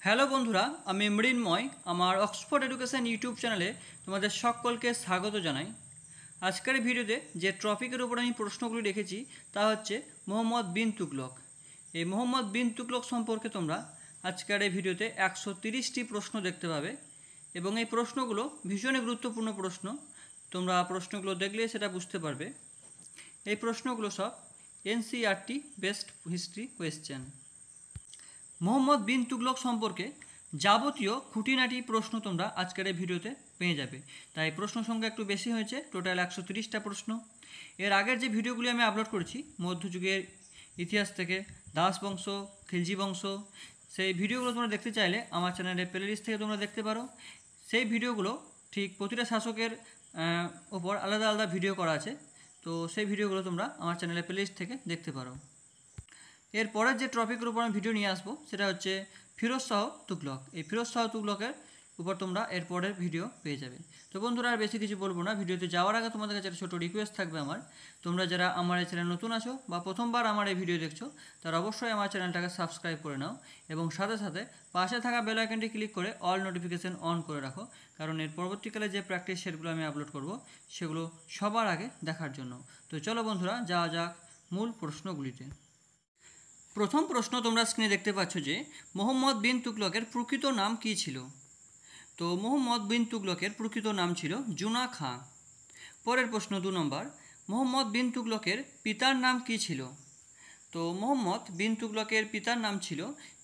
Hello বন্ধুরা, আমি মৃন্ময়। আমার অক্সফোর্ড এডুকেশন ইউটিউব চ্যানেলে তোমাদের সকলকে স্বাগত জানাই। আজকের ভিডিওতে যে টপিকের উপর আমি প্রশ্নগুলি রেখেছি তা হচ্ছে মোহাম্মদ বিন তুগলক। এই মোহাম্মদ বিন তুগলক সম্পর্কে তোমরা আজকের এই ভিডিওতে 130টি প্রশ্ন দেখতে পাবে এবং এই প্রশ্নগুলো ভীষণই গুরুত্বপূর্ণ প্রশ্ন। তোমরা প্রশ্নগুলো দেখলে সেটা বুঝতে পারবে। এই প্রশ্নগুলো সব NCERT best history question. Mohammad bin Tughlaq সম্পর্কে যাবতীয় খুঁটিনাটি প্রশ্ন তোমরা আজকের এই ভিডিওতে পেয়ে যাবে। তাই প্রশ্ন সংখ্যা একটু বেশি হয়েছে, টোটাল 130টা প্রশ্ন। এর আগের যে ভিডিওগুলি আমি আপলোড করেছি মধ্যযুগের ইতিহাস থেকে দাস বংশ, খিলজি বংশ, সেই ভিডিওগুলো তোমরা দেখতে চাইলে আমার চ্যানেলের প্লেলিস্ট থেকে তোমরা দেখতে পারো। সেই ভিডিওগুলো ঠিক প্রতিটা শাসকের ওপর আলাদা আলাদা ভিডিও করা আছে, তো সেই ভিডিওগুলো তোমরা আমার চ্যানেলের প্লেলিস্ট থেকে দেখতে পারো। এরপরের যে টপিকের উপর আমি ভিডিও নিয়ে আসবো সেটা হচ্ছে ফিরোজ শাহ তুগলক। এই ফিরোজ শাহ তুগলকের উপর তোমরা এরপরের ভিডিও পেয়ে যাবে। তো বন্ধুরা আর বেশি কিছু বলবো না, ভিডিওতে যাওয়ার আগে তোমাদের কাছে একটা ছোটো রিকোয়েস্ট থাকবে আমার। তোমরা যারা আমার এই চ্যানেল নতুন আছো বা প্রথমবার আমার এই ভিডিও দেখছো তারা অবশ্যই আমার চ্যানেলটাকে সাবস্ক্রাইব করে নাও এবং সাথে সাথে পাশে থাকা বেল আইকনটি ক্লিক করে অল নোটিফিকেশান অন করে রাখো, কারণ এর পরবর্তীকালে যে প্র্যাকটিস সেটগুলো আমি আপলোড করব সেগুলো সবার আগে দেখার জন্য। তো চলো বন্ধুরা যাওয়া যাক মূল প্রশ্নগুলিতে। প্রথম প্রশ্ন তোমরা স্ক্রিনে দেখতে পাচ্ছ যে মোহাম্মদ বিন তুগলকের প্রকৃত নাম কী ছিল। তো মোহাম্মদ বিন তুগলকের প্রকৃত নাম ছিল জুনা খাঁ। পরের প্রশ্ন 2 নম্বর, মোহাম্মদ বিন তুগলকের পিতার নাম কী ছিল। তো মোহাম্মদ বিন তুগলকের পিতার নাম ছিল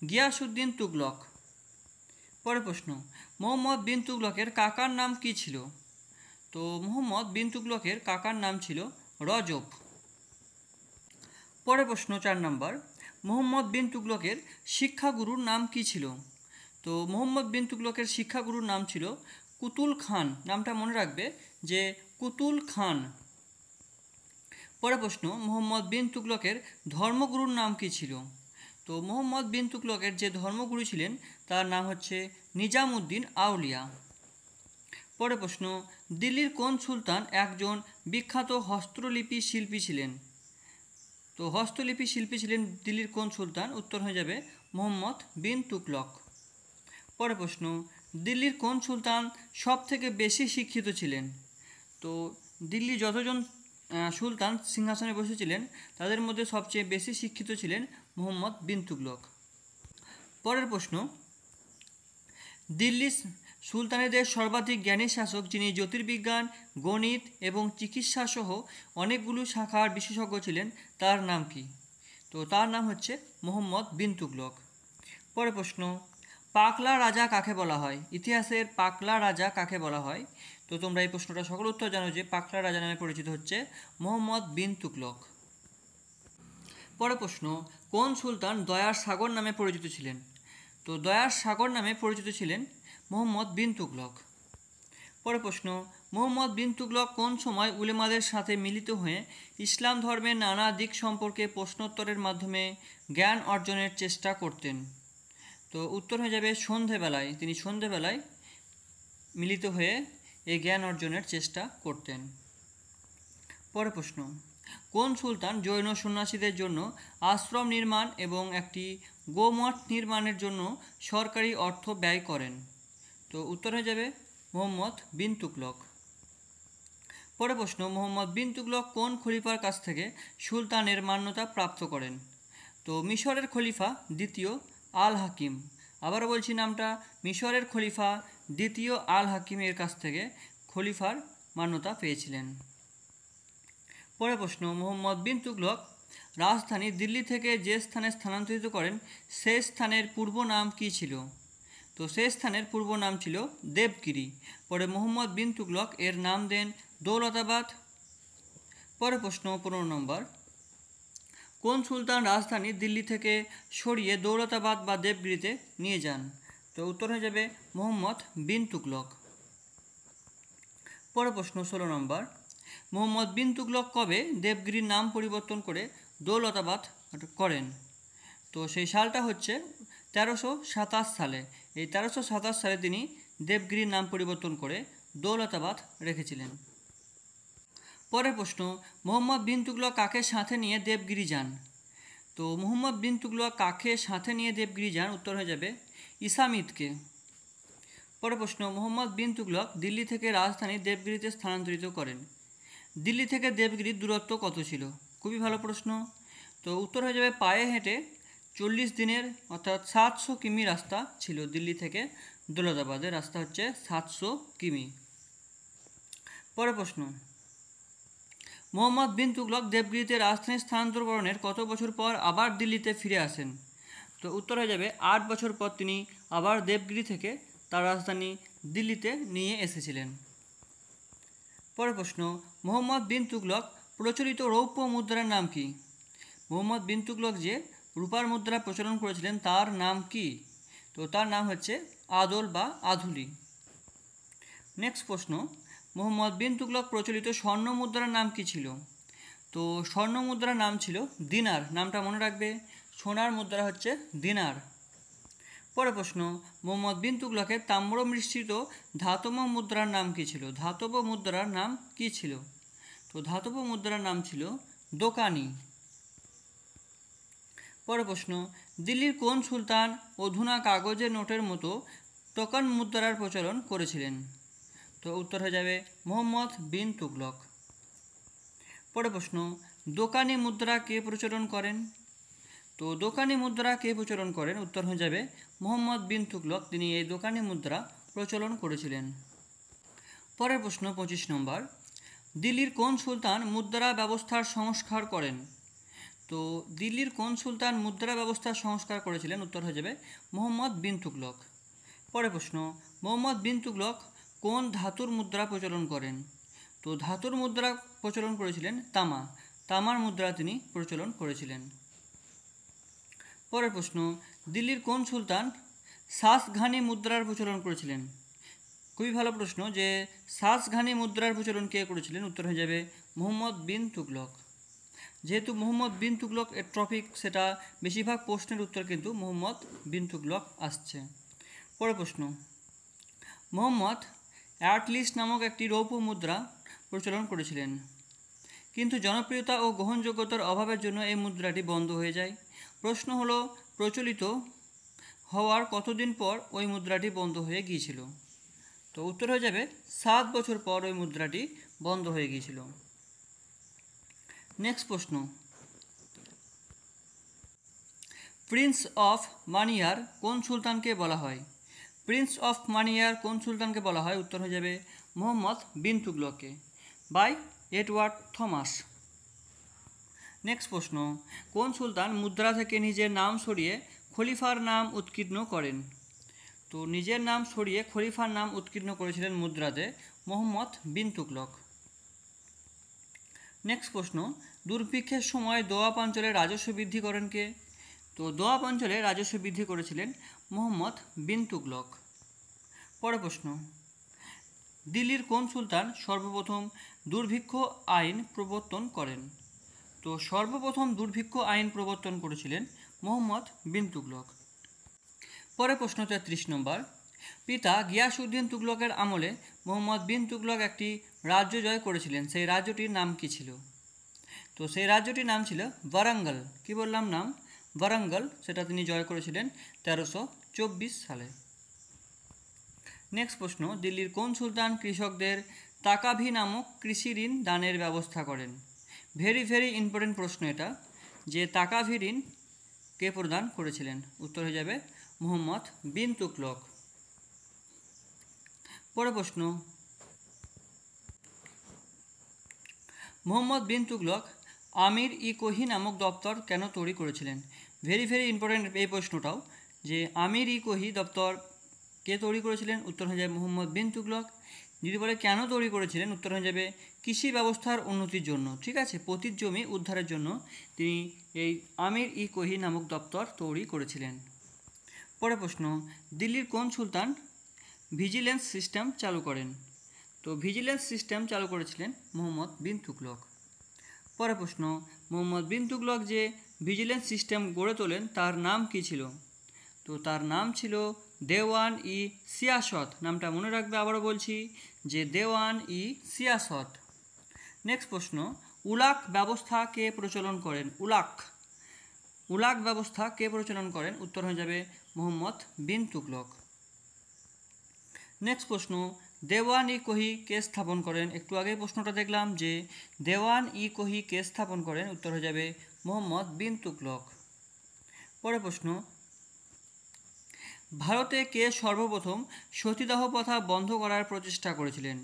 গিয়াসউদ্দিন তুগলক। পরের প্রশ্ন, মোহাম্মদ বিন তুগলকের কাকার নাম কী ছিল। তো মোহাম্মদ বিন তুগলকের কাকার নাম ছিল রজব। পরের প্রশ্ন 4 নম্বর, মোহাম্মদ বিন তুগলকের শিক্ষাগুরুর নাম কী ছিল। তো মোহাম্মদ বিন তুগলকের শিক্ষাগুরুর নাম ছিল কুতুল খান। নামটা মনে রাখবে যে কুতুল খান। পরের প্রশ্ন, মোহাম্মদ বিন তুগলকের ধর্মগুরুর নাম কী ছিল। তো মোহাম্মদ বিন তুগলকের যে ধর্মগুরু ছিলেন তার নাম হচ্ছে নিজামউদ্দিন আউলিয়া। পরের প্রশ্ন, দিল্লির কোন সুলতান একজন বিখ্যাত হস্তলিপি শিল্পী ছিলেন। তো হস্তলিপি শিল্পী ছিলেন দিল্লির কোন সুলতান, উত্তর হয়ে যাবে মোহাম্মদ বিন তুগলক। পরের প্রশ্ন, দিল্লির কোন সুলতান সব থেকে বেশি শিক্ষিত ছিলেন। তো দিল্লি যতজন সুলতান সিংহাসনে বসেছিলেন তাদের মধ্যে সবচেয়ে বেশি শিক্ষিত ছিলেন মোহাম্মদ বিন তুগলক। পরের প্রশ্ন, দিল্লি সুলতানেদের সর্বাধিক জ্ঞানী শাসক যিনি জ্যোতির্বিজ্ঞান, গণিত এবং চিকিৎসা সহ অনেকগুলো শাখার বিশেষজ্ঞ ছিলেন তার নাম কি। তো তার নাম হচ্ছে মোহাম্মদ বিন তুগলক। পরের প্রশ্ন, পাকলা রাজা কাকে বলা হয়। ইতিহাসের পাকলা রাজা কাকে বলা হয়। তো তোমরা এই প্রশ্নটা সকল উত্তর জানো যে পাকলা রাজা নামে পরিচিত হচ্ছে মোহাম্মদ বিন তুগলক। পরের প্রশ্ন, কোন সুলতান দয়ার সাগর নামে পরিচিত ছিলেন। তো দয়ার সাগর নামে পরিচিত ছিলেন মোহাম্মদ বিন তুগলক। পরের প্রশ্ন, মোহাম্মদ বিন তুগলক কোন সময় উলেমাদের সাথে মিলিত হয়ে ইসলাম ধর্মের নানা দিক সম্পর্কে প্রশ্নোত্তরের মাধ্যমে জ্ঞান অর্জনের চেষ্টা করতেন। তো উত্তর হয়ে যাবে সন্ধেবেলায়। তিনি সন্ধেবেলায় মিলিত হয়ে এই জ্ঞান অর্জনের চেষ্টা করতেন। পরের প্রশ্ন, কোন সুলতান জৈন সন্ন্যাসীদের জন্য আশ্রম নির্মাণ এবং একটি গোমঠ নির্মাণের জন্য সরকারি অর্থ ব্যয় করেন। তো উত্তর হয়ে যাবে মোহাম্মদ বিন তুগলক। পরের প্রশ্ন, মোহাম্মদ বিন তুগলক কোন খলিফার কাছ থেকে সুলতানের মান্যতা প্রাপ্ত করেন। তো মিশরের খলিফা দ্বিতীয় আল হাকিম। আবারও বলছি নামটা, মিশরের খলিফা দ্বিতীয় আল হাকিমের কাছ থেকে খলিফার মান্যতা পেয়েছিলেন। পরের প্রশ্ন, মোহাম্মদ বিন তুগলক রাজধানী দিল্লি থেকে যে স্থানে স্থানান্তরিত করেন সেই স্থানের পূর্ব নাম কী ছিল। তো সেই স্থানের পূর্ব নাম ছিল দেবগিরি। পরে মোহাম্মদ বিন তুগলক এর নাম দেন দৌলতাবাদ। পরের প্রশ্ন 15 নম্বর, কোন সুলতান রাজধানী দিল্লি থেকে সরিয়ে দৌলতাবাদ বা দেবগিরিতে নিয়ে যান। তো উত্তর হয়ে যাবে মোহাম্মদ বিন তুগলক। পরের প্রশ্ন 16 নম্বর, মোহাম্মদ বিন তুগলক কবে দেবগিরির নাম পরিবর্তন করে দৌলতাবাদ করেন। তো সেই সালটা হচ্ছে 1327 সালে। এই 1327 সালে তিনি দেবগিরির নাম পরিবর্তন করে দৌলতাবাদ রেখেছিলেন। পরের প্রশ্ন, মোহাম্মদ বিন তুগলক কাকে সাথে নিয়ে দেবগিরি যান। তো মুহাম্মদ বিন তুগলক কাকে সাথে নিয়ে দেবগিরি যান? উত্তর হয়ে যাবে ইসামিদকে। পরের প্রশ্ন, মুহাম্মদ বিন তুগলক দিল্লি থেকে রাজধানী দেবগিরিতে স্থানান্তরিত করেন। দিল্লি থেকে দেবগিরির দূরত্ব কত ছিল? খুবই ভালো প্রশ্ন। তো উত্তর হয়ে যাবে পায়ে হেঁটে 40 দিনের অর্থাৎ 700 কিমি রাস্তা ছিল। দিল্লি থেকে দৌলতাবাদের রাস্তা হচ্ছে 700 কিমি। পরের প্রশ্ন, মুহাম্মদ বিন তুগলক দেবগিরিতে রাজধানী স্থানান্তরকরণের কত বছর পর আবার দিল্লিতে ফিরে আসেন? তো উত্তর হয়ে যাবে 8 বছর পর তিনি আবার দেবগিরি থেকে তার রাজধানী দিল্লিতে নিয়ে এসেছিলেন। পরের প্রশ্ন, মুহাম্মদ বিন তুগলক প্রচলিত রৌপ্য মুদ্রার নাম কি? মুহাম্মদ বিন তুগলক যে রূপার মুদ্রা প্রচলন করেছিলেন তার নাম কি? তো তার নাম হচ্ছে আদল বা আধুলি। নেক্সট প্রশ্ন, মুহাম্মদ বিন তুগলক প্রচলিত স্বর্ণ মুদ্রার নাম কি ছিল? তো স্বর্ণ মুদ্রার নাম ছিল দিনার। নামটা মনে রাখবে, সোনার মুদ্রা হচ্ছে দিনার। পরের প্রশ্ন, মুহাম্মদ বিন তুগলকের তাম্র মিশ্রিত ধাতব মুদ্রার নাম কি ছিল? ধাতব মুদ্রার নাম কি ছিল? তো ধাতব মুদ্রার নাম ছিল দোকানি। পরের প্রশ্ন, দিল্লির কোন সুলতান অধুনা কাগজের নোটের মতো টোকন মুদ্রার প্রচলন করেছিলেন? তো উত্তর হয়ে যাবে মুহাম্মদ বিন তুগলক। পরের প্রশ্ন, দোকানি মুদ্রা কে প্রচলন করেন? তো দোকানি মুদ্রা কে প্রচলন করেন? উত্তর হয়ে যাবে মুহাম্মদ বিন তুগলক। তিনি এই দোকানি মুদ্রা প্রচলন করেছিলেন। পরের প্রশ্ন 25 নম্বর, দিল্লির কোন সুলতান মুদ্রা ব্যবস্থার সংস্কার করেন? তো দিল্লির কোন সুলতান মুদ্রা ব্যবস্থার সংস্কার করেছিলেন? উত্তর হয়ে যাবে মুহাম্মদ বিন তুগলক। পরের প্রশ্ন, মুহাম্মদ বিন তুগলক কোন ধাতুর মুদ্রা প্রচলন করেন? তো ধাতুর মুদ্রা প্রচলন করেছিলেন তামা। তামার মুদ্রা তিনি প্রচলন করেছিলেন। পরের প্রশ্ন, দিল্লির কোন সুলতান সাসঘানি মুদ্রার প্রচলন করেছিলেন? খুবই ভালো প্রশ্ন যে সাসঘানি মুদ্রার প্রচলন কে করেছিলেন? উত্তর হয়ে যাবে মুহাম্মদ বিন তুগলক। যেহেতু মুহাম্মদ বিন তুগলক এর টপিক, সেটা বেশিরভাগ প্রশ্নের উত্তর কিন্তু মুহাম্মদ বিন তুগলক আসছে। পরের প্রশ্ন, মুহাম্মদ অ্যাটলিস্ট নামক একটি রৌপ্য মুদ্রা প্রচলন করেছিলেন, কিন্তু জনপ্রিয়তা ও গ্রহণযোগ্যতার অভাবের জন্য এই মুদ্রাটি বন্ধ হয়ে যায়। প্রশ্ন হলো, প্রচলিত হওয়ার কতদিন পর ওই মুদ্রাটি বন্ধ হয়ে গিয়েছিল? তো উত্তর হয়ে যাবে 7 বছর পর ওই মুদ্রাটি বন্ধ হয়ে গিয়েছিল। নেক্সট প্রশ্ন, প্রিন্স অফ মানিয়ার কোন সুলতানকে বলা হয়? প্রিন্স অফ মানিয়ার কোন সুলতানকে বলা হয়? উত্তর হয়ে যাবে মুহাম্মদ বিন তুগলককে, বাই এডওয়ার্ড থমাস। নেক্সট প্রশ্ন, কোন সুলতান মুদ্রা থেকে নিজের নাম সরিয়ে খলিফার নাম উৎকীর্ণ করেন? তো নিজের নাম সরিয়ে খলিফার নাম উৎকীর্ণ করেছিলেন মুদ্রাতে মুহাম্মদ বিন তুগলক। নেক্সট প্রশ্ন, দুর্ভিক্ষের সময় দোয়াব অঞ্চলে রাজস্ব বৃদ্ধি করেন কে? তো দোয়াব অঞ্চলে রাজস্ব বৃদ্ধি করেছিলেন মুহাম্মদ বিন তুগলক। পরের প্রশ্ন, দিল্লির কোন সুলতান সর্বপ্রথম দুর্ভিক্ষ আইন প্রবর্তন করেন? তো সর্বপ্রথম দুর্ভিক্ষ আইন প্রবর্তন করেছিলেন মুহাম্মদ বিন তুগলক। পরের প্রশ্ন 33 নম্বর, পিতা গিয়াসউদ্দিন তুগলকের আমলে মুহাম্মদ বিন তুগলক একটি রাজ্য জয় করেছিলেন, সেই রাজ্যটির নাম কি ছিল? তো সেই রাজ্যটির নাম ছিল ওয়ারাঙ্গল। কি বললাম নাম? ওয়ারাঙ্গল। সেটা তিনি জয় করেছিলেন 1324 সালে। নেক্সট প্রশ্ন, দিল্লির কোন সুলতান কৃষকদের তাকাভি নামক কৃষি ঋণ দানের ব্যবস্থা করেন? ভেরি ভেরি ইম্পর্টেন্ট প্রশ্ন এটা, যে তাকাভি ঋণ কে প্রদান করেছিলেন? উত্তর হয়ে যাবে মুহাম্মদ বিন তুগলক। পরের প্রশ্ন, মুহাম্মদ বিন তুগলক আমির ই কোহি নামক দপ্তর কেন তৈরি করেছিলেন? ভেরি ভেরি ইম্পর্টেন্ট এই প্রশ্নটাও, যে আমির ই কোহি দপ্তর কে তৈরি করেছিলেন? উত্তর হয়ে যাবে মুহাম্মদ বিন তুগলক। যদি বলে কেন তৈরি করেছিলেন, উত্তর হয়ে যাবে কৃষি ব্যবস্থার উন্নতির জন্য। ঠিক আছে, পতিত জমি উদ্ধারের জন্য তিনি এই আমির ই কোহি নামক দপ্তর তৈরি করেছিলেন। পরের প্রশ্ন, দিল্লির কোন সুলতান ভিজিলেন্স সিস্টেম চালু করেন? তো ভিজিলেন্স সিস্টেম চালু করেছিলেন মুহাম্মদ বিন তুগলক। পরের প্রশ্ন, মুহাম্মদ বিন তুগলক যে ভিজিলেন্স সিস্টেম গড়ে তোলেন তার নাম কি ছিল? তো তার নাম ছিল দেওয়ান ই সিয়াসত। নামটা মনে রাখবে, আবারও বলছি যে দেওয়ান ই সিয়াসত। নেক্সট প্রশ্ন, উলাক ব্যবস্থা কে প্রচলন করেন? উলাক উলাক ব্যবস্থা কে পরিচালনা করেন? উত্তর হয়ে যাবে মোহাম্মদ বিন তুগলক। নেক্সট প্রশ্ন, দেওয়ান ই কোহি কে স্থাপন করেন? একটু আগে প্রশ্নটা দেখলাম যে দেওয়ান ই কোহি কে স্থাপন করেন? উত্তর হয়ে যাবে মোহাম্মদ বিন তুগলক। পরের প্রশ্ন, ভারতে কে সর্বপ্রথম সতীদাহ প্রথা বন্ধ করার প্রচেষ্টা করেছিলেন?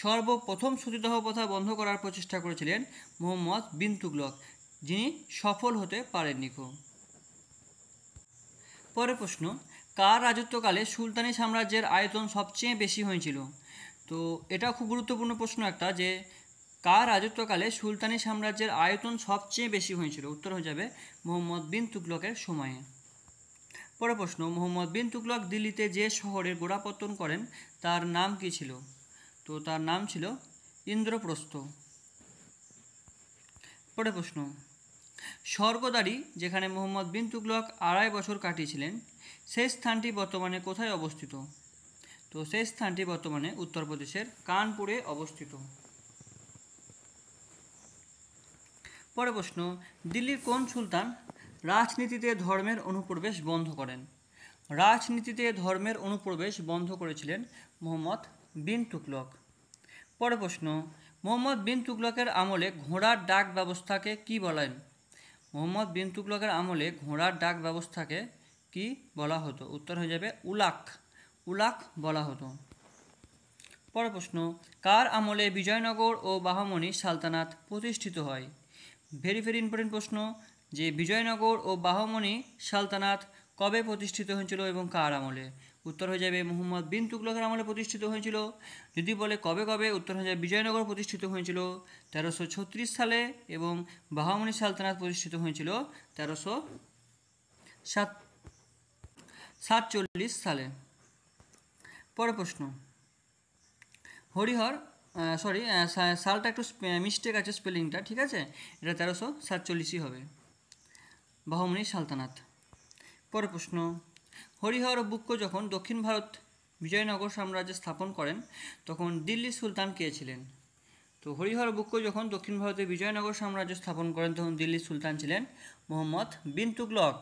সর্বপ্রথম সতীদাহ প্রথা বন্ধ করার প্রচেষ্টা করেছিলেন মোহাম্মদ বিন তুগলক, যিনি সফল হতে পারেননি। পরের প্রশ্ন, কার রাজত্বকালে সুলতানি সাম্রাজ্যের আয়তন সবচেয়ে বেশি হয়েছিল? তো এটা খুব গুরুত্বপূর্ণ প্রশ্ন একটা, যে কার রাজত্বকালে সুলতানি সাম্রাজ্যের আয়তন সবচেয়ে বেশি হয়েছিল? উত্তর হয়ে যাবে মোহাম্মদ বিন তুগলকের সময়ে। পরের প্রশ্ন, মোহাম্মদ বিন তুগলক দিল্লিতে যে শহরের গোড়াপত্তন করেন তার নাম কী ছিল? তো তার নাম ছিল ইন্দ্রপ্রস্থ। পরের প্রশ্ন, স্বর্গদ্বারী যেখানে মোহাম্মদ বিন তুগলক 2.5 বছর কাটিয়েছিলেন সেই স্থানটি বর্তমানে কোথায় অবস্থিত? তো সেই স্থানটি বর্তমানে উত্তরপ্রদেশের কানপুরে অবস্থিত। পরের প্রশ্ন, দিল্লির কোন সুলতান রাজনীতিতে ধর্মের অনুপ্রবেশ বন্ধ করেন? রাজনীতিতে ধর্মের অনুপ্রবেশ বন্ধ করেছিলেন মোহাম্মদ বিন তুগলক। পরের প্রশ্ন, মোহাম্মদ বিন তুগলকের আমলে ঘোড়ার ডাক ব্যবস্থাকে কি বলেন? মোহাম্মদ বিন তুগলকের আমলে ঘোড়ার ডাক ব্যবস্থাকে কি বলা হতো? উত্তর হয়ে যাবে উলাক। উলাক বলা হতো। পরের প্রশ্ন, কার আমলে বিজয়নগর ও বাহমনি সালতানাত প্রতিষ্ঠিত হয়? ভেরি ভেরি ইম্পর্টেন্ট প্রশ্ন, যে বিজয়নগর ও বাহমনি সালতানাত কবে প্রতিষ্ঠিত হয়েছিল এবং কার আমলে? উত্তর হয়ে যাবে মোহাম্মদ বিন তুগলকের আমলে প্রতিষ্ঠিত হয়েছিল। যদি বলে কবে কবে, উত্তর হয়ে যাবে বিজয়নগর প্রতিষ্ঠিত হয়েছিল 1336 সালে এবং বাহমনি সালতানাত প্রতিষ্ঠিত হয়েছিল 1347 সালে। পরের প্রশ্ন, হরিহর সালটা একটু মিস্টেক আছে স্পেলিংটা, ঠিক আছে, এটা 1347ই হবে, বাহমনি সালতানাত। পরের প্রশ্ন, হরিহর বুক্ক যখন দক্ষিণ ভারত বিজয়নগর সাম্রাজ্য স্থাপন করেন তখন দিল্লির সুলতান কে ছিলেন? তো হরিহর বুক্ক যখন দক্ষিণ ভারতে বিজয়নগর সাম্রাজ্য স্থাপন করেন তখন দিল্লির সুলতান ছিলেন মোহাম্মদ বিন তুগলক।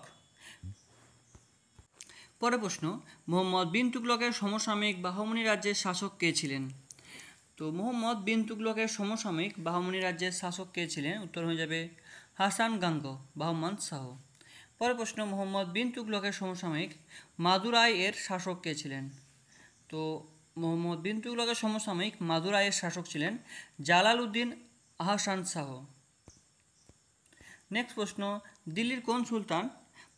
পরের প্রশ্ন, মোহাম্মদ বিন তুগলকের সমসাময়িক বাহমনি রাজ্যের শাসক কে ছিলেন? তো মোহাম্মদ বিন তুগলকের সমসাময়িক বাহমনি রাজ্যের শাসক কে ছিলেন? উত্তর হয়ে যাবে হাসান গাঙ্গ বাহমান শাহ। পরের প্রশ্ন, মোহাম্মদ বিন তুগলকের সমসাময়িক মাদুরাই এর শাসক কে ছিলেন? তো মোহাম্মদ বিন তুগলকের সমসাময়িক মাদুরাইয়ের শাসক ছিলেন জালালউদ্দিন আহসান শাহ। নেক্সট প্রশ্ন, দিল্লির কোন সুলতান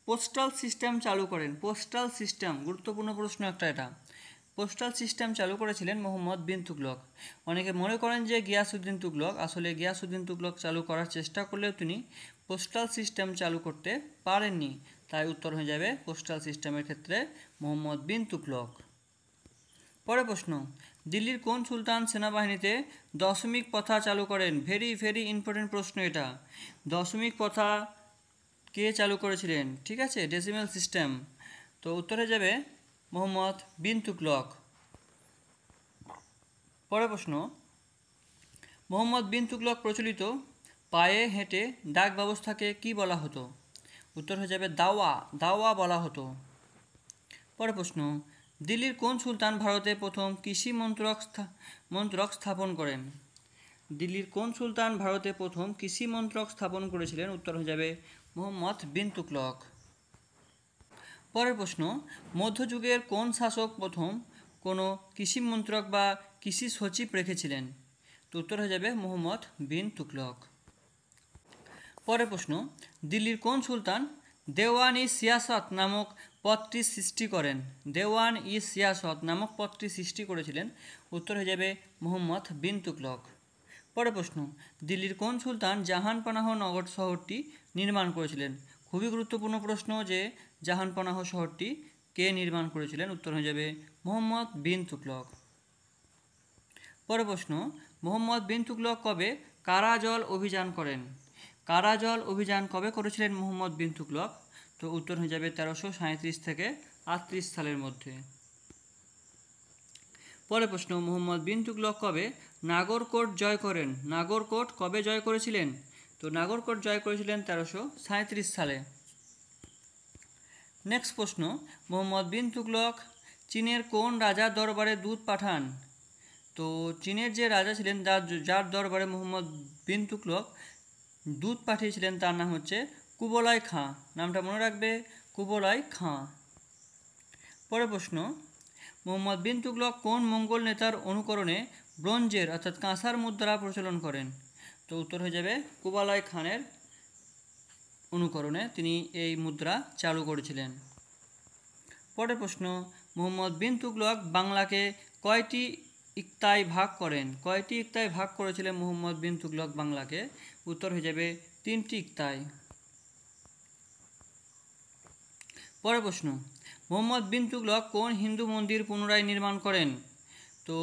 পোস্টাল সিস্টেম চালু করেন? পোস্টাল সিস্টেম গুরুত্বপূর্ণ প্রশ্ন একটা, এটা পোস্টাল সিস্টেম চালু করেছিলেন মোহাম্মদ বিন তুগলক। অনেকে মনে করেন যে গিয়াসউদ্দিন তুগলক, আসলে গিয়াসউদ্দিন তুগলক চালু করার চেষ্টা করলেও তিনি পোস্টাল সিস্টেম চালু করতে পারেননি, তাই উত্তর হয়ে যাবে পোস্টাল সিস্টেমের ক্ষেত্রে মোহাম্মদ বিন তুগলক। পরের প্রশ্ন, দিল্লির কোন সুলতান সেনাবাহিনীতে দশমিক প্রথা চালু করেন? ভেরি ভেরি ইম্পর্টেন্ট প্রশ্ন এটা, দশমিক প্রথা কে চালু করেছিলেন? ঠিক আছে, ডেসিমেল সিস্টেম। তো উত্তর হয়ে যাবে মোহাম্মদ বিন তুগলক। পরের প্রশ্ন, মোহাম্মদ বিন তুগলক প্রচলিত পায়ে হেঁটে ডাক ব্যবস্থাকে কি বলা হতো? উত্তর হয়ে যাবে দাওয়া। দাওয়া বলা হতো। পরের প্রশ্ন, দিল্লির কোন সুলতান ভারতে প্রথম কৃষি মন্ত্রক স্থাপন করেন? দিল্লির কোন সুলতান ভারতে প্রথম কৃষি মন্ত্রক স্থাপন করেছিলেন? উত্তর হয়ে যাবে মোহাম্মদ বিন তুগলক। পরের প্রশ্ন, মধ্যযুগের কোন শাসক প্রথম কোনো কৃষি মন্ত্রক বা কৃষি সচিব রেখেছিলেন? তো উত্তর হয়ে যাবে মোহাম্মদ বিন তুগলক। পরের প্রশ্ন, দিল্লির কোন সুলতান দেওয়ান ই সিয়াসত নামক পদটি সৃষ্টি করেন? দেওয়ান ই সিয়াসত নামক পদটি সৃষ্টি করেছিলেন? উত্তর হয়ে যাবে মোহাম্মদ বিন তুগলক। পরের প্রশ্ন, দিল্লির কোন সুলতান জাহানপানাহ নগর শহরটি নির্মাণ করেছিলেন? খুবই গুরুত্বপূর্ণ প্রশ্ন যে জাহানপানাহ শহরটি কে নির্মাণ করেছিলেন? উত্তর হয়ে যাবে মোহাম্মদ বিন তুগলক। পরের প্রশ্ন, মোহাম্মদ বিন তুগলক কবে কারাজল অভিযান করেন? কারাজল অভিযান কবে করেছিলেন মোহাম্মদ বিন তুগলক? তো উত্তর হয়ে যাবে 1337 থেকে 38 সালের মধ্যে। পরের প্রশ্ন, মোহাম্মদ বিন তুগলক কবে নাগরকোট জয় করেন? নাগরকোট কবে জয় করেছিলেন? তো নাগরকোট জয় করেছিলেন 1337 সালে। নেক্সট প্রশ্ন, মোহাম্মদ বিন তুগলক চীনের কোন রাজার দরবারে দূত পাঠান? তো চীনের যে রাজা ছিলেন যার দরবারে মোহাম্মদ বিন তুগলক দূত পাঠিয়েছিলেন তার নাম হচ্ছে কুবলাই খাঁ। নামটা মনে রাখবে, কুবলাই খাঁ। পরের প্রশ্ন, মোহাম্মদ বিন তুগলক কোন মঙ্গল নেতার অনুকরণে ব্রোঞ্জের অর্থাৎ কাঁসার মুদ্রা প্রচলন করেন? তো উত্তর হয়ে যাবে কুবলাই খানের অনুকরণে তিনি এই মুদ্রা চালু করেছিলেন। পরের প্রশ্ন, মোহাম্মদ বিন তুগলক বাংলাকে কয়টি ইক্তায় ভাগ করেন? কয়টি ইক্তায় ভাগ করেছিলেন মোহাম্মদ বিন তুগলক বাংলাকে? উত্তর হয়ে যাবে 3টি ইক্তায়। পরের প্রশ্ন, মোহাম্মদ বিন তুগলক কোন হিন্দু মন্দির পুনরায় নির্মাণ করেন? তো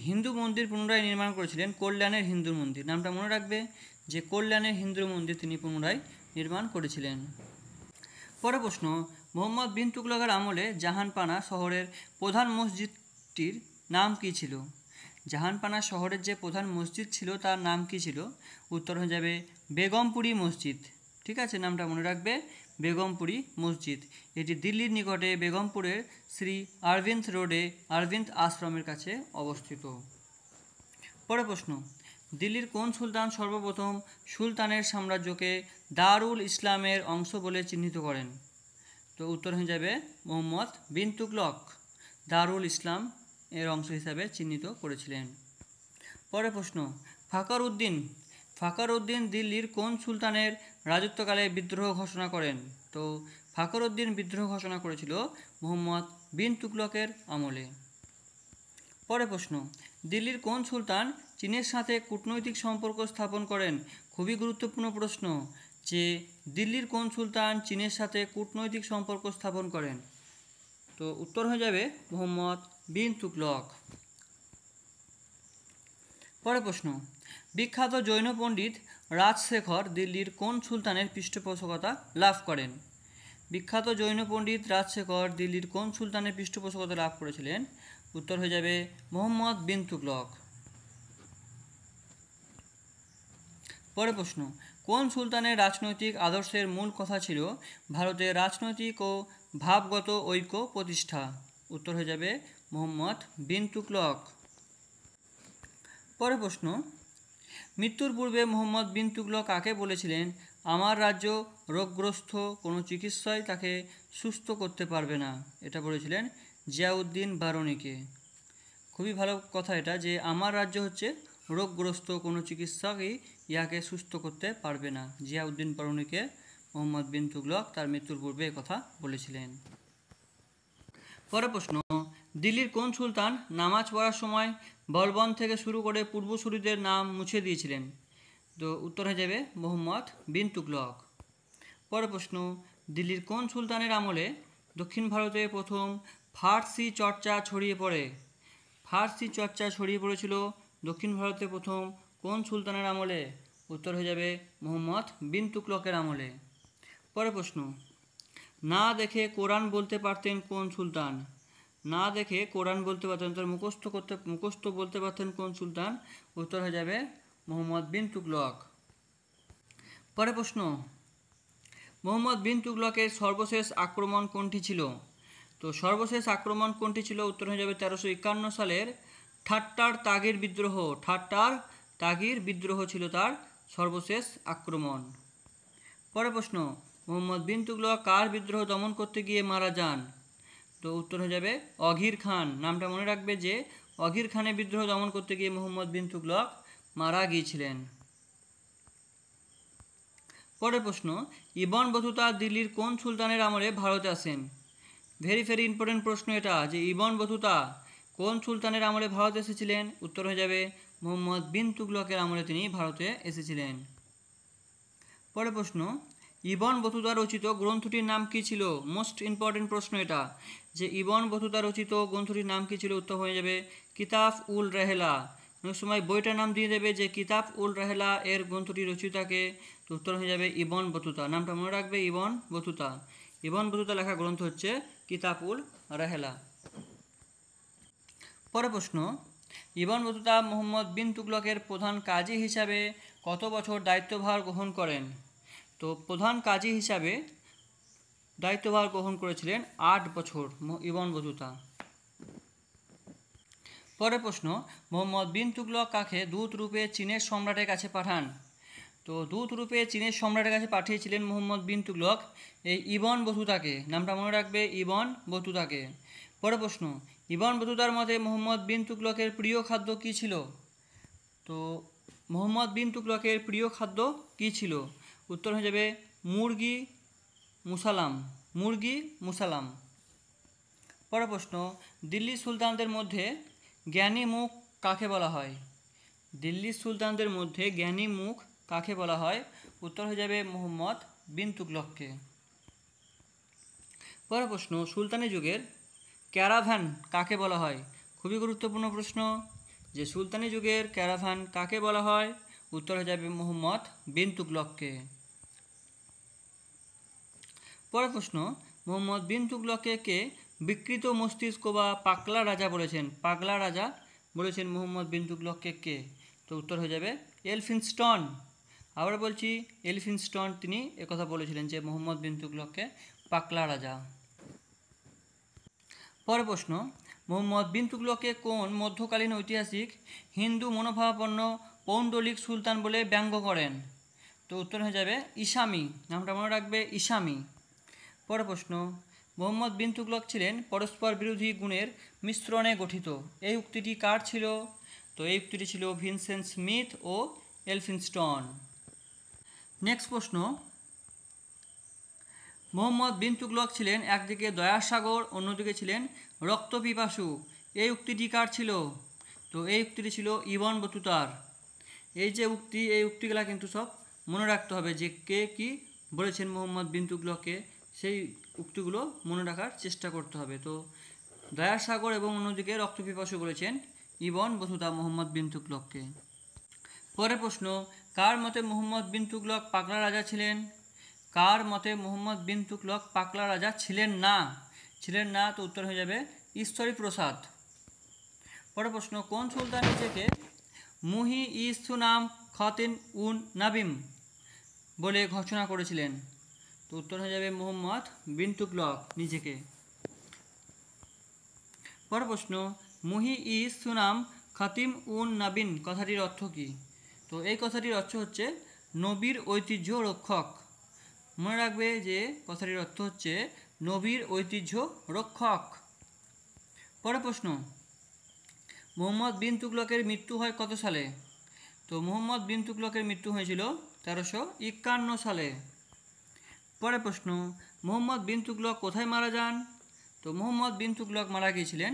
হিন্দু মন্দির পুনরায় নির্মাণ করেছিলেন কল্যাণের হিন্দু মন্দির। নামটা মনে রাখবে যে কল্যাণের হিন্দু মন্দির তিনি পুনরায় নির্মাণ করেছিলেন। পরের প্রশ্ন, মোহাম্মদ বিন তুগলকের আমলে জাহানপানা শহরের প্রধান মসজিদটির নাম কী ছিল? জাহানপানা শহরের যে প্রধান মসজিদ ছিল তার নাম কী ছিল? উত্তর হয়ে যাবে বেগমপুরী মসজিদ। ঠিক আছে, নামটা মনে রাখবে, বেগমপুরী মসজিদ। এটি দিল্লির নিকটে বেগমপুরের শ্রী অরবিন্দ রোডে অরবিন্দ আশ্রমের কাছে অবস্থিত। পরের প্রশ্ন, দিল্লির কোন সুলতান সর্বপ্রথম সুলতানের সাম্রাজ্যকে দারুল ইসলামের অংশ বলে চিহ্নিত করেন? তো উত্তর হয়ে যাবে মোহাম্মদ বিন তুগলক দারুল ইসলাম এর অংশ হিসাবে চিহ্নিত করেছিলেন। পরের প্রশ্ন, ফাখর উদ্দিন দিল্লির কোন সুলতানের রাজত্বকালে বিদ্রোহ ঘোষণা করেন? তো ফাখর উদ্দিন বিদ্রোহ ঘোষণা করেছিল মোহাম্মদ বিন তুগলকের আমলে। পরের প্রশ্ন, দিল্লির কোন সুলতান চীনের সাথে কূটনৈতিক সম্পর্ক স্থাপন করেন? খুবই গুরুত্বপূর্ণ প্রশ্ন যে দিল্লির কোন সুলতান চীনের সাথে কূটনৈতিক সম্পর্ক স্থাপন করেন? তো উত্তর হয়ে যাবে মোহাম্মদ বিন তুগলক। পরের প্রশ্ন, বিখ্যাত জৈন পণ্ডিত রাজশেখর দিল্লির কোন সুলতানের পৃষ্ঠপোষকতা লাভ করেন? বিখ্যাত জৈন পণ্ডিত রাজশেখর দিল্লির কোন সুলতানের পৃষ্ঠপোষকতা লাভ করেছিলেন? উত্তর হয়ে যাবে মোহাম্মদ বিন তুগলক। পরের প্রশ্ন, কোন সুলতানের রাজনৈতিক আদর্শের মূল কথা ছিল ভারতের রাজনৈতিক ও ভাবগত ঐক্য প্রতিষ্ঠা? উত্তর হয়ে যাবে মোহাম্মদ বিন তুগলক। পরের প্রশ্ন, মৃত্যুর পূর্বে মোহাম্মদ বিন তুগলক কাকে বলেছিলেন আমার রাজ্য রোগগ্রস্ত, কোনো চিকিৎসাই তাকে সুস্থ করতে পারবে না? এটা বলেছিলেন জিয়াউদ্দিন বারনিকে। খুবই ভালো কথা এটা যে আমার রাজ্য হচ্ছে রোগগ্রস্ত, কোনো চিকিৎসকই ইহাকে সুস্থ করতে পারবে না। জিয়াউদ্দিন বারনিকে মোহাম্মদ বিন তুগলক তার মৃত্যুর পূর্বে কথা বলেছিলেন। পরের প্রশ্ন, দিল্লির কোন সুলতান নামাজ পড়ার সময় বলবন থেকে শুরু করে পূর্বসূরিদের নাম মুছে দিয়েছিলেন? তো উত্তর হয়ে যাবে মোহাম্মদ বিন তুগলক। পরের প্রশ্ন, দিল্লির কোন সুলতানের আমলে দক্ষিণ ভারতে প্রথম ফার্সি চর্চা ছড়িয়ে পড়ে? ফার্সি চর্চা ছড়িয়ে পড়েছিল দক্ষিণ ভারতে প্রথম কোন সুলতানের আমলে? উত্তর হয়ে যাবে মোহাম্মদ বিন তুগলকের আমলে। পরের প্রশ্ন, না দেখে কোরআন বলতে পারতেন কোন সুলতান? না দেখে কোরআন বলতে পারতেন, তার মুখস্থ বলতে পারতেন কোন সুলতান? উত্তর হয়ে যাবে মোহাম্মদ বিন তুগলক। পরের প্রশ্ন, মোহাম্মদ বিন তুগলকের সর্বশেষ আক্রমণ কোনটি ছিল? তো সর্বশেষ আক্রমণ কোনটি ছিল? উত্তর হয়ে যাবে 1351 সালের ঠাট্টার তাগির বিদ্রোহ। ঠাট্টার তাগির বিদ্রোহ ছিল তার সর্বশেষ আক্রমণ। পরের প্রশ্ন, মোহাম্মদ বিন তুগলক কার বিদ্রোহ দমন করতে গিয়ে মারা যান? তো উত্তর হয়ে যাবে অঘির খান। নামটা মনে রাখবে যে অঘির খানের বিদ্রোহ দমন করতে গিয়ে মোহাম্মদ বিন তুগলক মারা গিয়েছিলেন। পরের প্রশ্ন, ইবন বতুতা দিল্লির কোন সুলতানের আমলে ভারতে আসেন? ভেরি ইম্পর্টেন্ট প্রশ্ন এটা যে ইবন বতুতা কোন সুলতানের আমলে ভারতে এসেছিলেন? উত্তর হয়ে যাবে মোহাম্মদ বিন তুগলকের আমলে তিনি ভারতে এসেছিলেন। পরের প্রশ্ন, ইবন বতুতা রচিত গ্রন্থটির নাম কী ছিল? মোস্ট ইম্পর্টেন্ট প্রশ্ন এটা যে ইবন বতুতা রচিত গ্রন্থটির নাম কী ছিল? উত্তর হয়ে যাবে কিতাব উল রেহলা। অনেক সময় বইটার নাম দিয়ে দেবে যে কিতাব উল রেহলা এর গ্রন্থটি রচিতাকে, তো উত্তর হয়ে যাবে ইবন বতুতা। নামটা মনে রাখবে ইবন বতুতা। ইবন বতুতা লেখা গ্রন্থ হচ্ছে কিতাব উল রেহলা। পরের প্রশ্ন, ইবন বতুতা মোহাম্মদ বিন তুগলকের প্রধান কাজী হিসাবে কত বছর দায়িত্বভার গ্রহণ করেন? তো প্রধান কাজী হিসাবে দায়িত্বভার গ্রহণ করেছিলেন 8 বছর ইবন বতুতা। পরের প্রশ্ন, মোহাম্মদ বিন তুগলক কাকে দূত রূপে চীনের সম্রাটের কাছে পাঠান? তো দূত রূপে চীনের সম্রাটের কাছে পাঠিয়েছিলেন মোহাম্মদ বিন তুগলক এই ইবন বতুতাকে। নামটা মনে রাখবে, ইবন বতুতাকে। পরের প্রশ্ন, ইবন বতুতার মতে মোহাম্মদ বিন তুগলকের প্রিয় খাদ্য কী ছিল? তো মোহাম্মদ বিন তুগলকের প্রিয় খাদ্য কী ছিল? উত্তর হয়ে যাবে মুরগি মুসালাম, মুরগি মুসালাম। পরের প্রশ্ন, দিল্লি সুলতানদের মধ্যে জ্ঞানী মুখ কাকে বলা হয়? দিল্লি সুলতানদের মধ্যে জ্ঞানী মুখ কাকে বলা হয়? উত্তর হয়ে যাবে মোহাম্মদ বিন তুগলককে। পরের প্রশ্ন, সুলতানি যুগের ক্যারাভান কাকে বলা হয়? খুবই গুরুত্বপূর্ণ প্রশ্ন, যে সুলতানি যুগের ক্যারাভান কাকে বলা হয়? উত্তর হয়ে যাবে মোহাম্মদ বিন তুগলককে। পরের প্রশ্ন, মোহাম্মদ বিন তুগলককে কে বিকৃত মস্তিষ্ক বা পাগলা রাজা বলেছেন? পাগলা রাজা বলেছেন মোহাম্মদ বিন তুগলককে কে? তো উত্তর হয়ে যাবে এলফিনস্টন। আবার বলছি, এলফিনস্টন তিনি একথা বলেছিলেন যে মোহাম্মদ বিন তুগলককে পাগলা রাজা। পরের প্রশ্ন, মোহাম্মদ বিন তুগলককে কোন মধ্যকালীন ঐতিহাসিক হিন্দু মনোভাবাপন্ন পৌণ্ডলিক সুলতান বলে ব্যঙ্গ করেন? তো উত্তর হয়ে যাবে ইসামি। নামটা মনে রাখবে, ইসামি। পরের প্রশ্ন, মোহাম্মদ বিন তুগলক ছিলেন পরস্পর বিরোধী গুণের মিশ্রণে গঠিত। এই উক্তিটি কার ছিল? তো এই উক্তিটি ছিল ভিনসেন্ট স্মিথ ও এলফিনস্টন। নেক্সট প্রশ্ন, মোহাম্মদ বিন তুগলক ছিলেন একদিকে দয়াসাগর, অন্যদিকে ছিলেন রক্তপিপাসু। এই উক্তিটি কার ছিল? তো এই উক্তিটি ছিল ইবন বতুতার। এই যে উক্তি, এই উক্তিগুলা কিন্তু সব মনে রাখতে হবে যে কে কি বলেছেন মোহাম্মদ বিন তুগলককে, সেই উক্তিগুলো মনে রাখার চেষ্টা করতে হবে। তো দয়াসাগর এবং অন্যদিকে রক্তপিপাসু বলেছেন ইবন বতুতা মোহাম্মদ বিন তুগলককে। পরের প্রশ্ন, কার মতে মোহাম্মদ বিন তুগলক পাগলা রাজা ছিলেন? কার মতে মোহাম্মদ বিন তুগলক পাগলা রাজা ছিলেন না? ছিলেন না, তো উত্তর হয়ে যাবে ঈশ্বরী প্রসাদ। পরের প্রশ্ন, কোন সুলতান নিজেকে মুহি ইসুনাম খতিন উন নাবিম বলে ঘোষণা করেছিলেন? তো উত্তর হয়ে যাবে মোহাম্মদ বিন তুগলক নিজেকে। পরের প্রশ্ন, মুহি ইসুনাম খাতিম উন নাবিন কথাটির অর্থ কী? তো এই কথাটির অর্থ হচ্ছে নবীর ঐতিহ্য রক্ষক। মনে রাখবে যে কথাটির অর্থ হচ্ছে নবীর ঐতিহ্য রক্ষক। পরের প্রশ্ন, মোহাম্মদ বিন তুগলকের মৃত্যু হয় কত সালে? তো মোহাম্মদ বিন তুগলকের মৃত্যু হয়েছিল 1351 সালে। পরের প্রশ্ন, মোহাম্মদ বিন তুগলক কোথায় মারা যান? তো মোহাম্মদ বিন তুগলক মারা গিয়েছিলেন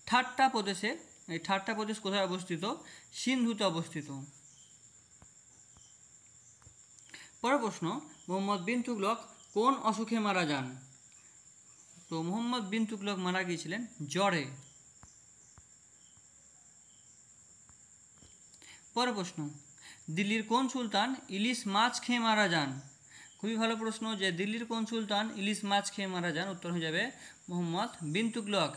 ঠাট্টা প্রদেশে। এই ঠাট্টা প্রদেশ কোথায় অবস্থিত? সিন্ধুতে অবস্থিত। পরের প্রশ্ন, মোহাম্মদ বিন তুগলক কোন অসুখে মারা যান? তো মোহাম্মদ বিন তুগলক মারা গিয়েছিলেন জ্বরে। পরের প্রশ্ন, দিল্লির কোন সুলতান ইলিশ মাছ খেয়ে মারা যান? খুবই ভালো প্রশ্ন, যে দিল্লির কোন সুলতান ইলিশ মাছ খেয়ে মারা যান? উত্তর হয়ে যাবে মোহাম্মদ বিন তুগলক।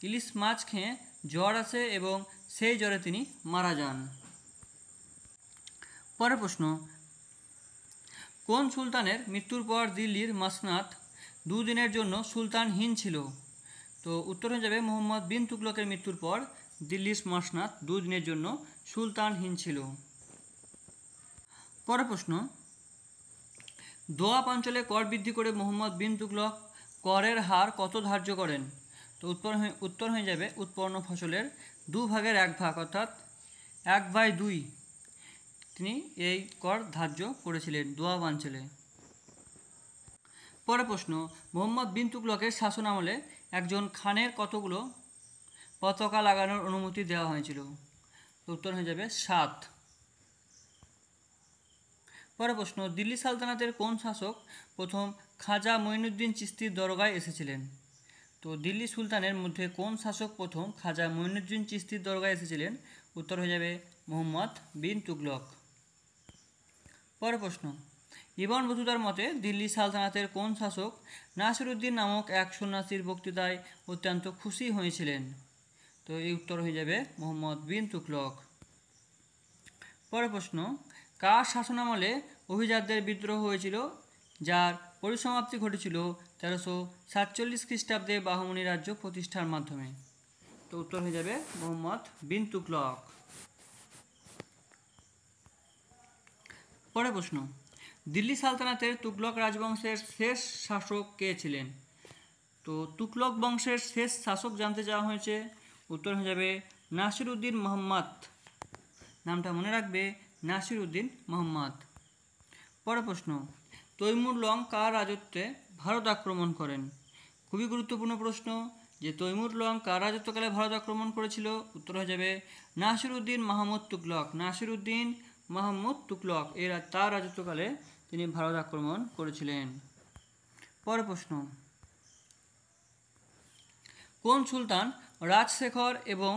ইলিশ মাছ খেয়ে জ্বর আসে এবং সেই জ্বরে তিনি মারা যান। পরের প্রশ্ন, কোন সুলতানের মৃত্যুর পর দিল্লির মাসনাত দুদিনের জন্য সুলতানহীন ছিল? তো উত্তর হয়ে যাবে মোহাম্মদ বিন তুগলকের মৃত্যুর পর দিল্লির মাসনাত দুদিনের জন্য সুলতানহীন ছিল। পরের প্রশ্ন, দোয়াব অঞ্চলে কর বৃদ্ধি করে মোহাম্মদ বিন তুগলক করের হার কত ধার্য করেন? তো উত্তর হয়ে যাবে উৎপন্ন ফসলের 2/1 অর্থাৎ 1/2 তিনি এই কর ধার্য করেছিলেন দোয়াব অঞ্চলে। পরের প্রশ্ন, মোহাম্মদ বিন তুগলকের শাসন আমলে একজন খানের কতগুলো পতাকা লাগানোর অনুমতি দেওয়া হয়েছিল? উত্তর হয়ে যাবে 7। পরের প্রশ্ন, দিল্লি সালতানাতের কোন শাসক প্রথম খাজা মঈনুদ্দিন চিশতির দরগায় এসেছিলেন? তো দিল্লি সুলতানের মধ্যে কোন শাসক প্রথম খাজা মঈনুদ্দিন চিশতির দরগায় এসেছিলেন? উত্তর হয়ে যাবে মোহাম্মদ বিন তুগলক। পরের প্রশ্ন, ইবন বতুতার মতে দিল্লি সালতানাতের কোন শাসক নাসিরউদ্দিন নামক এক সন্ন্যাসীর বক্তৃতায় অত্যন্ত খুশি হয়েছিলেন? তো এই উত্তর হয়ে যাবে মোহাম্মদ বিন তুগলক। পরের প্রশ্ন, কার শাসনামলে অভিজাতদের বিদ্রোহ হয়েছিল যার পরিসমাপ্তি ঘটেছিল 1347 খ্রিস্টাব্দে বাহমনি রাজ্য প্রতিষ্ঠার মাধ্যমে। তো উত্তর হয়ে যাবে মুহাম্মদ বিন তুগলক। পরের প্রশ্ন, দিল্লি সালতানাতের তুগলক রাজবংশের শেষ শাসক কে ছিলেন? তো তুগলক বংশের শেষ শাসক জানতে চাওয়া হয়েছে। উত্তর হয়ে যাবে নাসির উদ্দিন মোহাম্মদ। নামটা মনে রাখবে, নাসির উদ্দিন মোহাম্মদ। পরের প্রশ্ন, তৈমুর লং কার রাজত্বে ভারত আক্রমণ করেন? খুবই গুরুত্বপূর্ণ প্রশ্ন যে তৈমুর লং কার রাজত্বকালে ভারত আক্রমণ করেছিল। উত্তর হয়ে যাবে নাসির উদ্দিন মাহমুদ তুগলক। নাসির উদ্দিন মাহমুদ তুগলক তার রাজত্বকালে তিনি ভারত আক্রমণ করেছিলেন। পরের প্রশ্ন, কোন সুলতান রাজশেখর এবং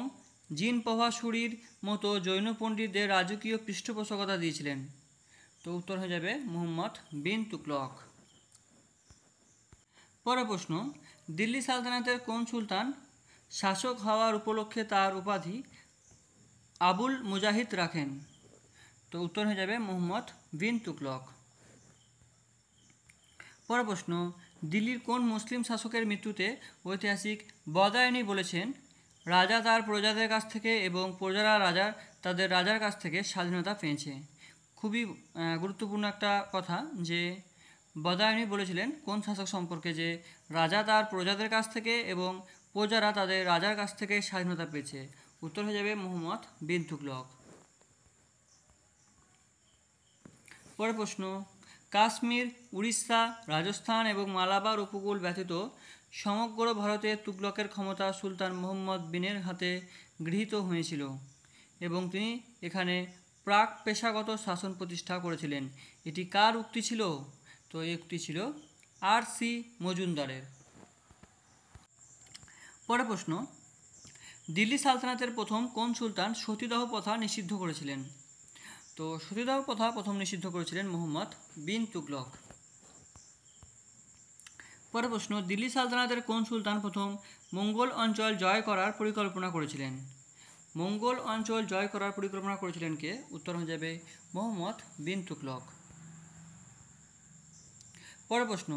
জিন পভাসুরির মতো জৈন পণ্ডিতদের রাজকীয় পৃষ্ঠপোষকতা দিয়েছিলেন? তো উত্তর হয়ে যাবে মুহাম্মদ বিন তুগলক। পরের প্রশ্ন, দিল্লি সালতানাতের কোন সুলতান শাসক হওয়ার উপলক্ষে তার উপাধি আবুল মুজাহিদ রাখেন? তো উত্তর হয়ে যাবে মুহাম্মদ বিন তুগলক। পরের প্রশ্ন, দিল্লির কোন মুসলিম শাসকের মৃত্যুতে ঐতিহাসিক বদায়নী বলেছেন রাজা তার প্রজাদের কাছ থেকে এবং প্রজারা তাদের রাজার কাছ থেকে স্বাধীনতা পেয়েছে? খুবই গুরুত্বপূর্ণ একটা কথা যে বদায়নী বলেছিলেন কোন শাসক সম্পর্কে, যে রাজা তার প্রজাদের কাছ থেকে এবং প্রজারা তাদের রাজার কাছ থেকে স্বাধীনতা পেয়েছে। উত্তর হয়ে যাবে মুহাম্মদ বিন তুগলক। পরের প্রশ্ন, কাশ্মীর, উড়িষ্যা, রাজস্থান এবং মালাবার উপকূল ব্যতীত সমগ্র ভারতে তুগলকের ক্ষমতা সুলতান মুহাম্মদ বিনের হাতে গৃহীত হয়েছিল এবং তিনি এখানে প্রাক পেশাগত শাসন প্রতিষ্ঠা করেছিলেন। এটি কার উক্তি ছিল? তো এই উক্তি ছিল আর.সি. মজুমদারের। পরের প্রশ্ন, দিল্লি সালতানাতের প্রথম কোন সুলতান সতীদাহ প্রথা নিষিদ্ধ করেছিলেন? তো সতীদাহ প্রথা প্রথম নিষিদ্ধ করেছিলেন মুহাম্মদ বিন তুগলক। পরের প্রশ্ন, দিল্লি সালতানাতের কোন সুলতান প্রথম মঙ্গল অঞ্চল জয় করার পরিকল্পনা করেছিলেন? মঙ্গল অঞ্চল জয় করার পরিকল্পনা করেছিলেন কে? উত্তর হয়ে যাবে মুহাম্মদ বিন তুগলক। পরের প্রশ্ন,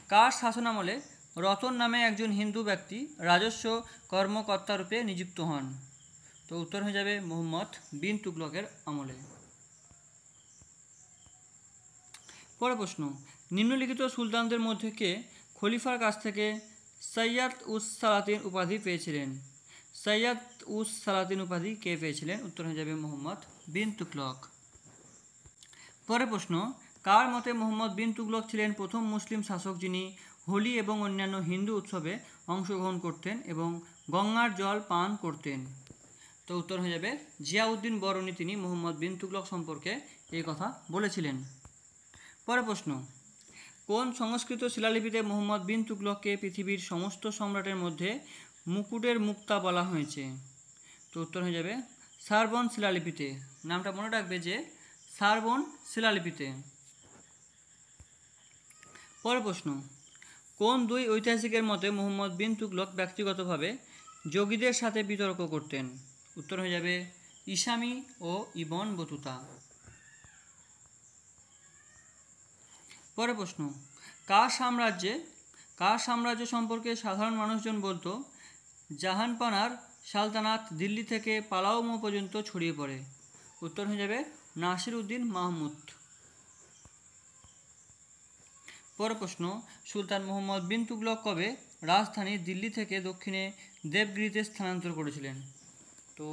কার শাসনামলে রতন নামে একজন হিন্দু ব্যক্তি রাজস্ব কর্মকর্তা রূপে নিযুক্ত হন? তো উত্তর হয়ে যাবে মুহাম্মদ বিন তুগলকের আমলে। পরের প্রশ্ন, নিম্নলিখিত সুলতানদের মধ্যে কে খলিফার কাছ থেকে সৈয়দ উস সালাতিন উপাধি পেয়েছিলেন? সৈয়দ উস সালাতিন উপাধি কে পেয়েছিলেন? উত্তর হয়ে যাবে মুহাম্মদ বিন তুগলক। পরের প্রশ্ন, কার মতে মুহাম্মদ বিন তুগলক ছিলেন প্রথম মুসলিম শাসক যিনি হোলি এবং অন্যান্য হিন্দু উৎসবে অংশগ্রহণ করতেন এবং গঙ্গার জল পান করতেন? তো উত্তর হয়ে যাবে জিয়াউদ্দিন বরনী, তিনি মুহাম্মদ বিন তুগলক সম্পর্কে এই কথা বলেছিলেন। পরের প্রশ্ন, কোন সংস্কৃত শিলালিপিতে মুহাম্মদ বিন তুগলককে পৃথিবীর সমস্ত সম্রাটের মধ্যে মুকুটের মুক্তা বলা হয়েছে? তো উত্তর হয়ে যাবে সারবন শিলালিপিতে। নামটা মনে রাখবে যে সারবন শিলালিপিতে। পরের প্রশ্ন, কোন দুই ঐতিহাসিকের মতে মুহাম্মদ বিন তুগলক ব্যক্তিগতভাবে যোগীদের সাথে বিতর্ক করতেন? উত্তর হয়ে যাবে ইসামি ও ইবন বতুতা। পরের প্রশ্ন, কার সাম্রাজ্য সম্পর্কে সাধারণ মানুষজন বলতো জাহানপানার সালতানাত দিল্লি থেকে পালাউম পর্যন্ত ছড়িয়ে পড়ে? উত্তর হয়ে যাবে নাসির উদ্দিন মাহমুদ। পরের প্রশ্ন, সুলতান মুহাম্মদ বিন তুগলক কবে রাজধানী দিল্লি থেকে দক্ষিণে দেবগিরিতে স্থানান্তর করেছিলেন? তো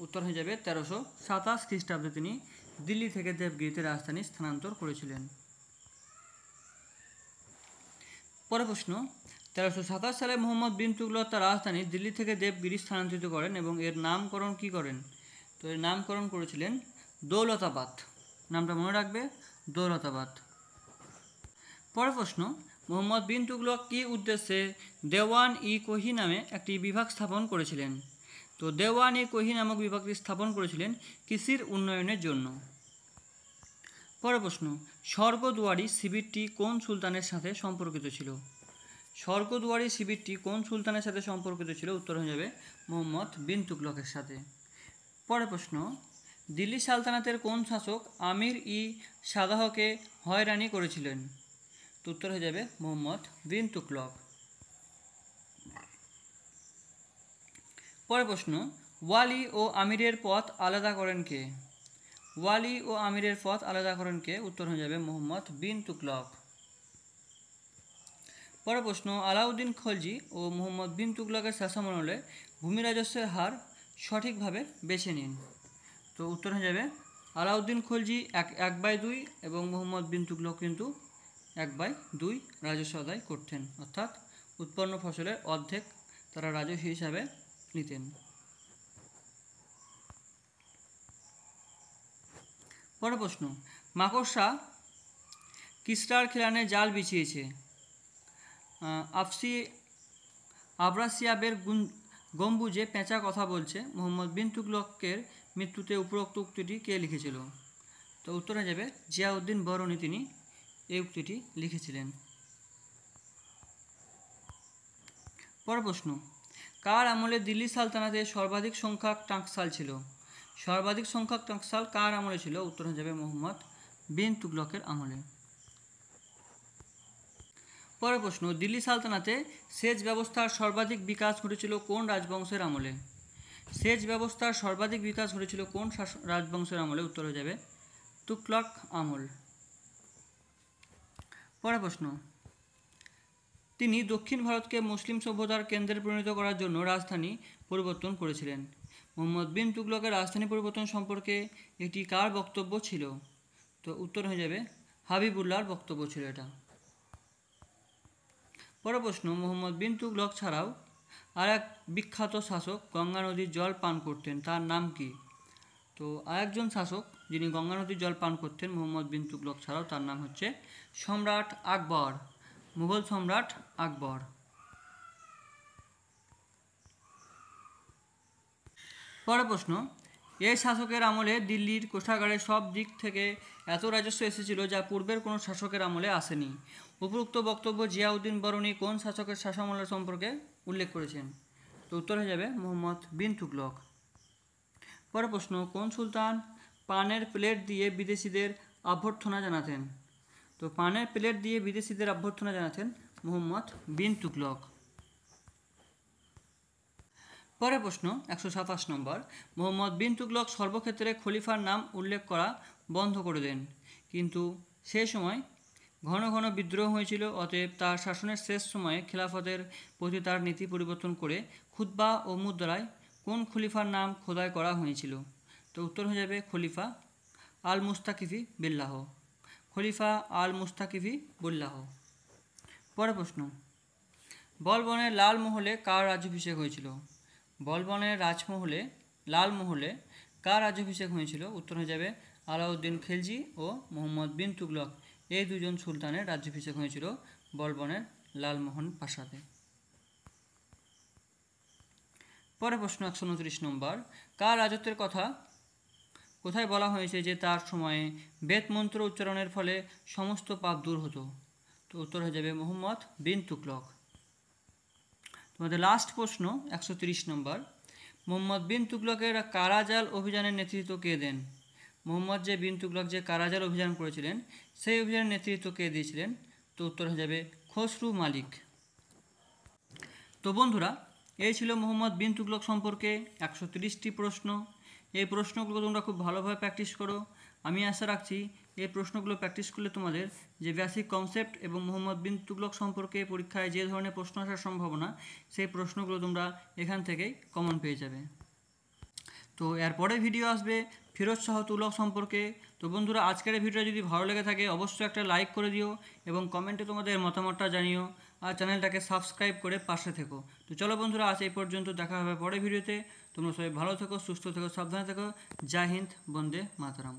উত্তর হয়ে যাবে 1327 খ্রিস্টাব্দে তিনি দিল্লি থেকে দেবগিরিতে রাজধানী স্থানান্তর করেছিলেন। পরের প্রশ্ন, 1327 সালে মুহাম্মদ বিন তুগলক তার রাজধানী দিল্লি থেকে দেবগিরি স্থানান্তরিত করেন এবং এর নামকরণ কী করেন? তো এর নামকরণ করেছিলেন দৌলতাবাদ। নামটা মনে রাখবে, দৌলতাবাদ। পরের প্রশ্ন, মুহাম্মদ বিন তুগলক কী উদ্দেশ্যে দেওয়ান-ই-কোহি নামে একটি বিভাগ স্থাপন করেছিলেন? তো দেওয়ান-ই-কোহি নামক বিভাগটি স্থাপন করেছিলেন কৃষির উন্নয়নের জন্য। পরের প্রশ্ন, স্বর্গদুয়ারি শিবিরটি কোন সুলতানের সাথে সম্পর্কিত ছিল? স্বর্গদুয়ারি শিবিরটি কোন সুলতানের সাথে সম্পর্কিত ছিল? উত্তর হয়ে যাবে মুহাম্মদ বিন তুগলকের সাথে। পরের প্রশ্ন, দিল্লি সালতানাতের কোন শাসক আমির ই সাদাহকে হয়রানি করেছিলেন? তো উত্তর হয়ে যাবে মোহাম্মদ বিন তুগলক। পরের প্রশ্ন, ওয়ালি ও আমিরের পথ আলাদা করেন কে? ওয়ালি ও আমিরের পথ আলাদা করেন কে? উত্তর হয়ে যাবে মোহাম্মদ বিন তুগলক। পরের প্রশ্ন, আলাউদ্দিন খলজি ও মোহাম্মদ বিন তুগলকের শাসনামলে ভূমি রাজস্বের হার সঠিকভাবে বেছে নিন। তো উত্তর হয়ে যাবে আলাউদ্দিন খলজি 1/2 এবং মোহাম্মদ বিন তুগলক কিন্তু 1/2 রাজস্ব আদায় করতেন, অর্থাৎ উৎপন্ন ফসলের অর্ধেক তারা রাজস্ব হিসাবে নিতেন। পরের প্রশ্ন, মাকড়সা কিসরার খিলানে জাল বিছিয়েছে? আব্রাসিয়াবের গম্বুজে পেঁচা কথা বলছে মোহাম্মদ বিন তুগলকের মৃত্যুতে উপরোক্ত উক্তিটি কে লিখেছিল? তো উত্তর হয়ে যাবে জিয়াউদ্দিন বরনি, তিনি এই উক্তিটি লিখেছিলেন। পরের প্রশ্ন, কার আমলে দিল্লি সালতানাতে সর্বাধিক সংখ্যক টাকসাল ছিল? সর্বাধিক সংখ্যক টাকসাল কার আমলে ছিল? উত্তর হয়ে যাবে মোহাম্মদ বিন তুগলকের আমলে। পরের প্রশ্ন, দিল্লি সালতানাতে সেচ ব্যবস্থার সর্বাধিক বিকাশ ঘটেছিল কোন রাজবংশের আমলে? সেচ ব্যবস্থার সর্বাধিক বিকাশ ঘটেছিল কোন রাজবংশের আমলে? উত্তর হয়ে যাবে তুগলক আমল। পরের প্রশ্ন, তিনি দক্ষিণ ভারতকে মুসলিম সভ্যতার কেন্দ্রে পরিণত করার জন্য রাজধানী পরিবর্তন করেছিলেন। মোহাম্মদ বিন তুগলকের রাজধানী পরিবর্তন সম্পর্কে এটি কার বক্তব্য ছিল? তো উত্তর হয়ে যাবে হাবিবুল্লাহর বক্তব্য ছিল এটা। পরের প্রশ্ন, মোহাম্মদ বিন তুগলক ছাড়াও আর এক বিখ্যাত শাসক গঙ্গা নদীর জল পান করতেন, তার নাম কি? তো আরেকজন শাসক যিনি গঙ্গা নদীর জল পান করতেন মোহাম্মদ বিন তুগলক ছাড়াও, তার নাম হচ্ছে সম্রাট আকবর, মুঘল সম্রাট আকবর। পরের প্রশ্ন, এই শাসকের আমলে দিল্লির কোষাগারে সব দিক থেকে এত রাজস্ব এসেছিল যা পূর্বের কোনো শাসকের আমলে আসেনি। উপরোক্ত বক্তব্য জিয়াউদ্দিন বরনি কোন শাসকের শাসনামল সম্পর্কে উল্লেখ করেছেন? তো উত্তর হয়ে যাবে মোহাম্মদ বিন তুগলক। পরের প্রশ্ন, কোন সুলতান পানের প্লেট দিয়ে বিদেশিদের অভ্যর্থনা জানাতেন? তো পানের প্লেট দিয়ে বিদেশিদের অভ্যর্থনা জানাতেন মোহাম্মদ বিন তুগলক। পরের প্রশ্ন 127 নম্বর, মোহাম্মদ বিন তুগলক সর্বক্ষেত্রে খলিফার নাম উল্লেখ করা বন্ধ করে দেন, কিন্তু সেই সময় ঘন ঘন বিদ্রোহ হয়েছিল, অতএব তার শাসনের শেষ সময়ে খেলাফতের প্রতি তার নীতি পরিবর্তন করে খুতবা ও মুদ্রায় কোন খলিফার নাম খোদাই করা হয়েছিল? তো উত্তর হয়ে যাবে খলিফা আল মুস্তাকিফি বিল্লাহ, খলিফা আল মুস্তাকিফি বিল্লাহ। পরের প্রশ্ন, বলবনের লালমহলে কার রাজ্যাভিষেক হয়েছিল? বলবনের লালমহলে কার রাজ্যাভিষেক হয়েছিল? উত্তর হয়ে যাবে আলাউদ্দিন খিলজি ও মোহাম্মদ বিন তুগলক, এই দুজন সুলতানের রাজ্যাভিষেক হয়েছিল বলবনের লালমোহন প্রাসাদে। পরের প্রশ্ন 129 নম্বর, কার রাজত্বের কথা কোথায় বলা হয়েছে যে তার সময়ে বেদ মন্ত্র উচ্চারণের ফলে সমস্ত পাপ দূর হতো? তো উত্তর হয়ে যাবে মোহাম্মদ বিন তুগলক। তোমাদের লাস্ট প্রশ্ন 130 নম্বর, মোহাম্মদ বিন তুগলকের কারাজাল অভিযানের নেতৃত্ব কে দেন? মোহাম্মদ বিন তুগলক যে কারাজাল অভিযান করেছিলেন সেই অভিযানের নেতৃত্ব কে দিয়েছিলেন? তো উত্তর হয়ে যাবে খসরু মালিক। তো বন্ধুরা, এই ছিল মোহাম্মদ বিন তুগলক সম্পর্কে 130টি প্রশ্ন। এই প্রশ্নগুলো তোমরা খুব ভালোভাবে প্র্যাকটিস করো। আমি আশা রাখছি এই প্রশ্নগুলো প্র্যাকটিস করলে তোমাদের যে বেসিক কনসেপ্ট এবং মোহাম্মদ বিন তুগলক সম্পর্কে পরীক্ষায় যে ধরনের প্রশ্ন আসার সম্ভাবনা, সেই প্রশ্নগুলো তোমরা এখান থেকেই কমন পেয়ে যাবে। তো এরপরে ভিডিও আসবে ফিরোজ শাহ তুগলক সম্পর্কে। তো বন্ধুরা, আজকের এই ভিডিওটা যদি ভালো লেগে থাকে অবশ্যই একটা লাইক করে দিও এবং কমেন্টে তোমাদের মতামতটা জানিও, আর চ্যানেলটাকে সাবস্ক্রাইব করে পাশে থেকো। তো চলো বন্ধুরা, আজ এই পর্যন্ত, দেখা হবে পরের ভিডিওতে। তোমরা সবাই ভালো থেকো, সুস্থ থেকো, সাবধানে থেকো। জয় হিন্দ, বন্দে মাতরম।